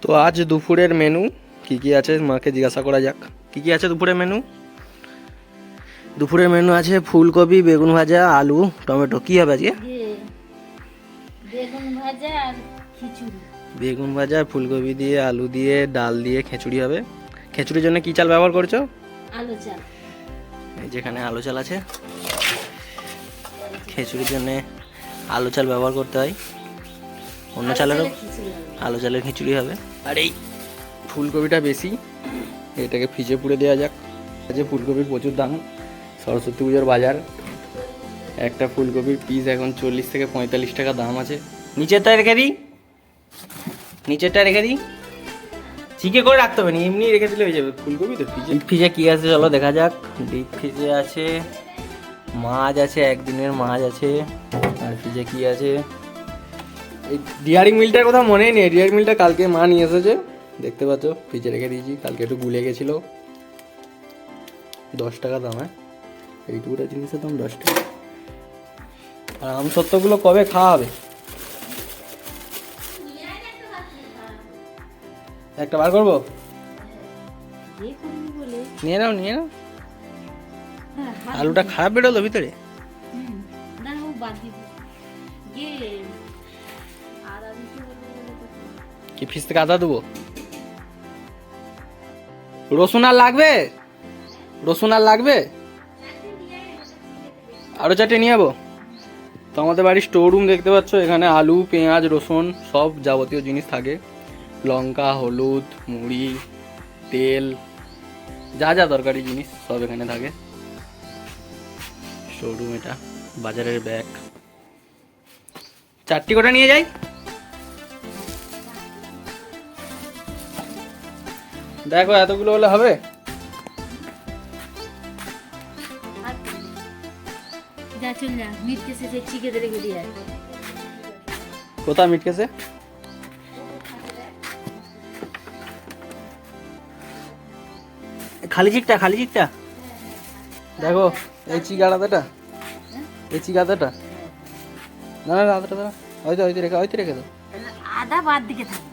তো আজ দুপুরের মেনু কি কি আছে মাকে জিজ্ঞাসা করা যাক। কি কি আছে দুপুরের মেনু? দুপুরের মেনু আছে ফুলকপি, বেগুন ভাজা, আলু, টমেটো। কি হবে আজকে? বেগুন ভাজা আর খিচুড়ি। বেগুন ভাজা, ফুলকপি দিয়ে, আলু দিয়ে, ডাল দিয়ে খিচুড়ি হবে। খিচুড়ির জন্য কি চাল ব্যবহার করছো? আলু চাল। এই যেখানে আলু চাল আছে। খিচুড়ির জন্য আলু চাল ব্যবহার করতে হয়, অন্য চালেরও আলু চালের খিচুড়ি হবে। আর এই ফুলকপিটা বেশি, এটাকে ফ্রিজে পুড়ে দেওয়া যাক। যে ফুলকপির প্রচুর দাম, সরস্বতী পুজোর বাজার। একটা ফুলকপির পিস এখন 40 থেকে 45 টাকা দাম আছে। নিচেরটা রেখে দিই, নিচেরটা রেখে দিই। চিকে করে রাখতে হবে না, এমনি রেখে দিলে হয়ে যাবে। ফুলকপি তো ফ্রিজে। ডিপ ফ্রিজে কী আছে চলো দেখা যাক। ডিপ ফ্রিজে আছে মাছ আছে, একদিনের মাছ আছে। আর ফ্রিজে কী আছে? এই ডিয়ারিং মিলটার কথা মনেই নেই। ডিয়ারিং মিলটা কালকে মা নিয়ে এসেছে, দেখতে পাচ্ছ ফ্রিজে রেখে দিয়েছি। কালকে একটু গুলে গেছিলো। 10 টাকা দাম। হ্যাঁ, এইটুকুটা জিনিসের দাম 10 টাকা। আর আমসত্ত্বগুলো কবে খাওয়া হবে? একটা বার করবো, নিয়ে নাও নিয়ে নাও। আলুটা খারাপ বেরোলো ভিতরে। কি ফ্রিজ থেকে আদা দেবো? রসুন আর লাগবে? রসুন আর লাগবে? আরও চারটে নিয়ে যাবো। তো আমাদের বাড়ির স্টোর রুম দেখতে পাচ্ছ, এখানে আলু, পেঁয়াজ, রসুন সব যাবতীয় জিনিস থাকে। লঙ্কা, হলুদ, মুড়ি, তেল, যা যা দরকারি জিনিস সব এখানে থাকে। স্টোর রুম এটা, বাজারের ব্যাগ। 4টি করে নিয়ে যাই। দেখো এতগুলো হলে হবে? কোথা মিটকেছে? খালি চিকটা, খালি চিকটা। দেখো এই চিক আলাদাটা, এই চিক আলাদাটা। না না আলাদাটা দাও, হয়তো হয়তো রেখে, হয়তো রেখে দাও। আদা বাদ দিকে থাকে,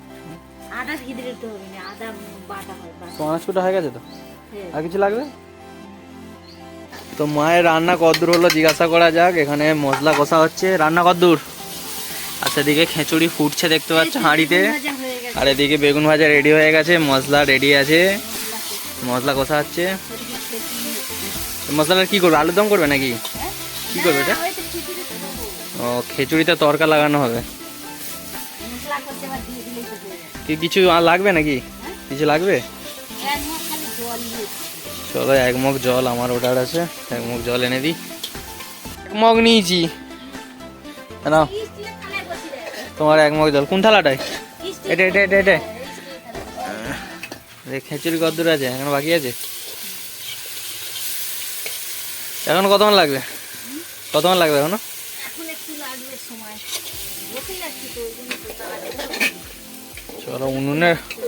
আদা ভিতরে তো হবে না, আদা বাটা হয়। পাঁচটা হয়ে গেছে তো, আর কিছু লাগবে? তো মায়ের রান্না কদ্দূর হলো জিজ্ঞাসা করা যাক। এখানে মশলা কষা হচ্ছে। রান্না কদ্দূর? আর সেদিকে খিচুড়ি ফুটছে দেখতে পাচ্ছ হাঁড়িতে। আর এদিকে বেগুন ভাজা রেডি হয়ে গেছে, মশলা রেডি আছে, মশলা কষা হচ্ছে। মশলাটা কি করবে? আলুর দম করবে নাকি কি করবে এটা? ও, খিচুড়িতে তড়কা লাগানো হবে। কি কিছু আর লাগবে নাকি? কিছু লাগবে? চলো 1 মগ জল আমার অর্ডার আছে, 1 মগ জল এনে দিই। 1 মগ নিয়েছি না, তোমার 1 মগ জল। কোন থালাটায়? এটা এটা এটা এটা। খিচুড়ি কদ্দূর আছে? এখন বাকি আছে। এখন কতক্ষণ লাগবে? কতক্ষণ লাগবে এখনো? চলো,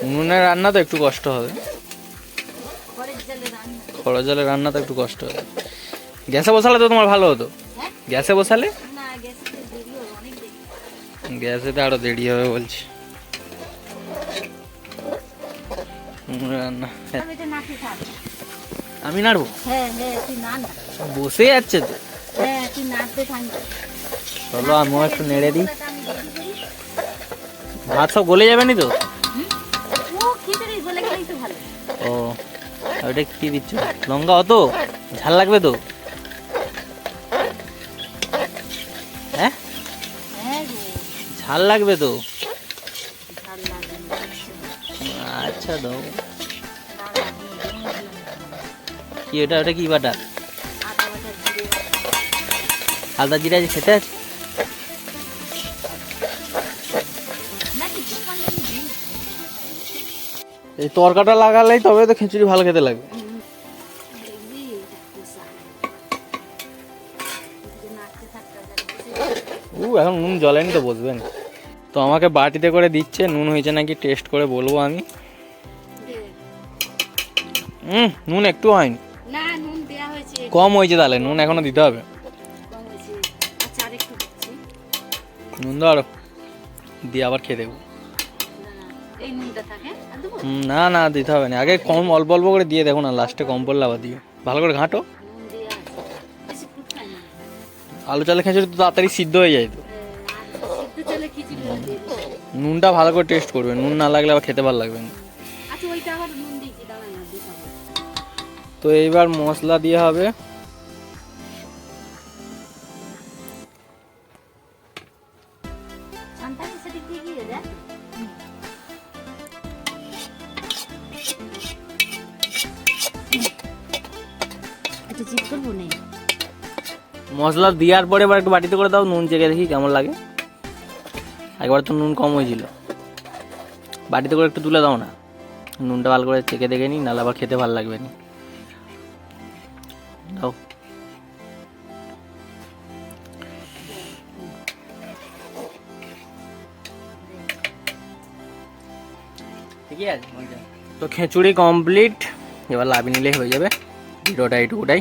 উনুনের রান্না তো একটু কষ্ট হবে। খড়ের জলে রান্না তো একটু কষ্ট হবে। গ্যাসে বসালে তো তোমার ভালো হতো। গ্যাসে বসালে? গ্যাসে তো আরো দেরি হবে বলছি। রান্না আমি নাড়বো? বসে যাচ্ছে তো। চলো আমিও একটু নেড়ে দিই। ভাত সব গলে যাবে নি তো? ও, ওইটা কি দিচ্ছ? লঙ্কা অত ঝাল লাগবে তো? হ্যাঁ, ঝাল লাগবে তো। আচ্ছা দাও। কি ওটা? ওটা কি বাটা? আদা জিরা যে খেতে আছে? এই তরকাটা লাগালেই তবে তো খিচুড়ি ভালো খেতে লাগবে। এখন নুন জ্বলেনি তো, বসবেন তো। আমাকে বাটিতে করে দিচ্ছে, নুন হয়েছে নাকি টেস্ট করে বলবো আমি। নুন একটু হয়নি, কম হয়েছে। তাহলে নুন এখনো দিতে হবে। নুন দাও আরো, দিয়ে আবার খেয়ে দেবো। এই নুনটা থাকে আর দেবো না না দিতে হবে না, আগে কম অল্প অল্প করে দিয়ে দেখো না, লাস্টে কম পড়লে আবার দিও। ভালো করে ঘাঁটো। নুন দিয়ে আছে বেশি ফুটকাই না আলু চালের খিচুড়ি তো তাড়াতাড়ি সিদ্ধ হয়ে যায় তো। সিদ্ধ চালে খিচুড়ি দিয়ে দিই। নুনটা ভালো করে টেস্ট করবে, নুন না লাগলে আবার খেতে ভালো লাগবে না। আচ্ছা ওইটা আবার নুন দিয়েছি দাঁড়া না দিয়ে খাবো। তো এইবার মশলা দিয়ে হবে। শান্তাকে সেটা দিয়ে গিয়ে দেখ একটু চিট করবো নেই মশলা দেওয়ার পরে এবার একটু বাটিতে করে দাও, নুন চেখে দেখি কেমন লাগে। একবার তো নুন কম হয়েছিল, বাটিতে করে একটু তুলে দাও না, নুনটা ভালো করে চেখে দেখে নিই, নাহলে আবার খেতে ভালো লাগবে না। দাও। ঠিকই আছে। তো খিচুড়ি কমপ্লিট, এবার লাভি নিলেই হয়ে যাবে। ভিডিওটা এইটুকুটাই।